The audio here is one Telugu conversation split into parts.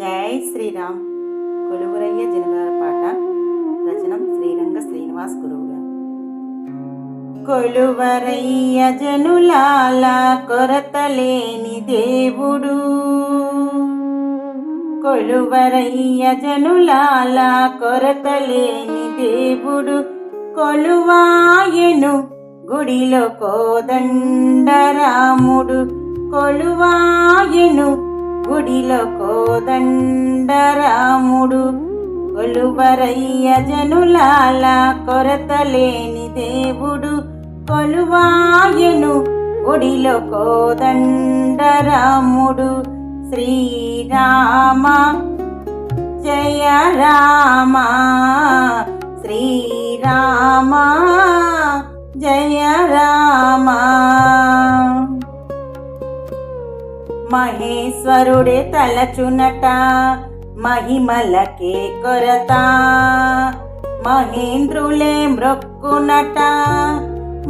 జై శ్రీరామ్. కొలువురయ్య జనగారి పాట. రచనం శ్రీరంగ శ్రీనివాస్ గురువు గారు. కొలువరయ్య జనులాల కొరతలేని దేవుడు, కొలువరయ్య జనులాల కొరతలేని దేవుడు, కొలువాయెను గుడిలో కోదండరాముడు, కొలువాయెను గుడిలో కోదండరాముడు, కొలువరయ్య జనులాల కొరతలేని దేవుడు, కొలువాయెను గుడిలో కోదండరాముడు. శ్రీరామ జయ రామ, శ్రీరామ జయ రామ. మహేశ్వరుడే తలచునట మహిమలకే కొరత, మహేంద్రులే మ్రొక్కునట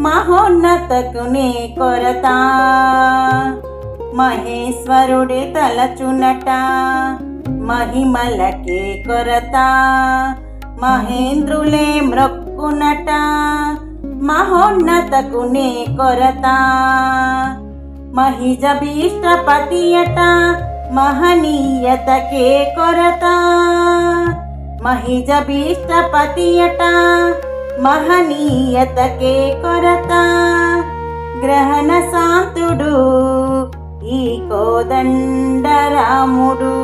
మహోన్నతకునే కొరత. మహేశ్వరుడే తలచునట మహిమలకే కొరత, మహేంద్రులే మ్రొక్కునట మహోన్నతకునే కొరత. మహిజభీష్టపతియట మహనీయతకే కొరత, మహిజభీష్టపతియట మహనీయతకే కొరత. గ్రహణ శాంతుడు ఈ కోదండరాముడు,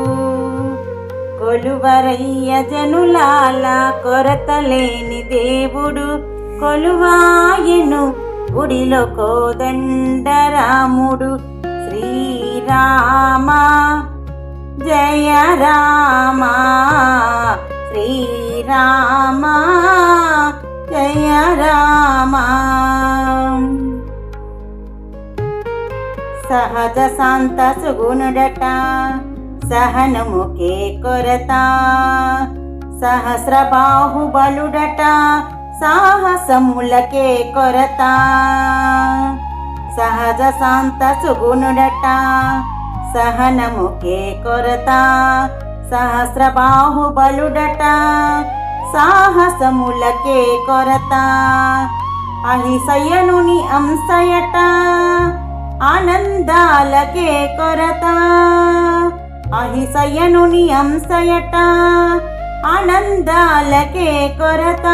కొలువరయ్య జనులాల కొరతలేని దేవుడు, కొలువాయెను గుడిలో కోదండరాముడు. శ్రీరామ జయ రామ, శ్రీరామ జయ రామ. సహజ శాంత సుగుణుడట సహనముకే కొరత, సహస్ర బాహుబలుడట సాహసములకే కొరత. సహజ శాంత సుగుణుడట సహనముకే కొరత, సహస్ర బాహుబలుడట సాహసములకే కొరత. అహిశయనుని అంశయట ఆనందాలకే కొరత, అహిశయనుని అంశయట ఆనందాలకే కొరత.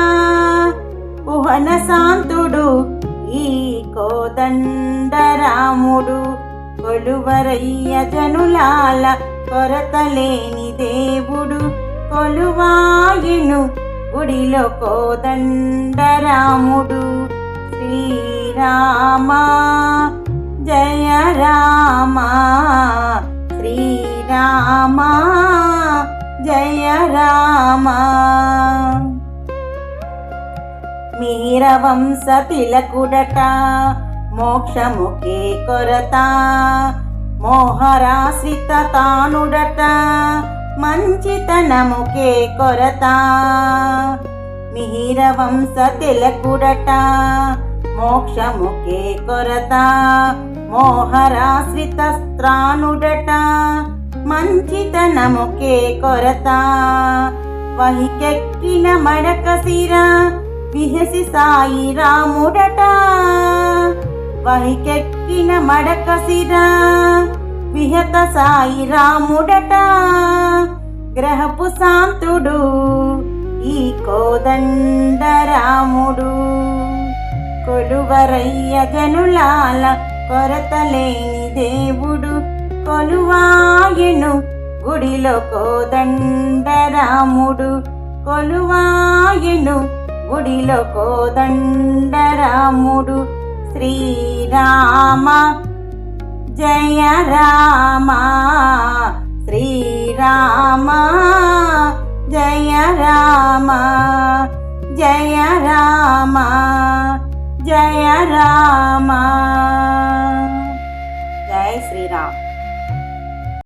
కుహన శాంతుడు ఈ కోదండరాముడు, కొలువరయ్య జనులాల కొరతలేని దేవుడు, కొలువాయెను గుడిలో కోదండరాముడు. శ్రీరామ జయ రామ, శ్రీరామ జయ రామ. మీర వంశ తిలకుడట మోక్షముకే కొరత, మోహరాశ్రిత తానుడట మంచితనముకే కొరత. మిహిర వంశ తిలకుడట మోక్షముకే కొరత, మోహరాశ్రిత త్రానుడట మంచితనముకే కొరత. వహికెక్కిన మడక శిర విహసి సాయి రాముడట, వహికెక్కిన మడక శిర విహత సాయి రాముడట. గ్రహపు శాంతుడు ఈ కోదండరాముడు, కొలువరయ్య జనులాల కొరతలేని దేవుడు, కొలువాయెను గుడిలో కోదండరాముడు, కొలువాయెను గుడిలో కోదండరాముడు. శ్రీరామ జయ రామ, శ్రీరామ జయ రామ, జయ రామ జయ రామ. జై శ్రీరామ్.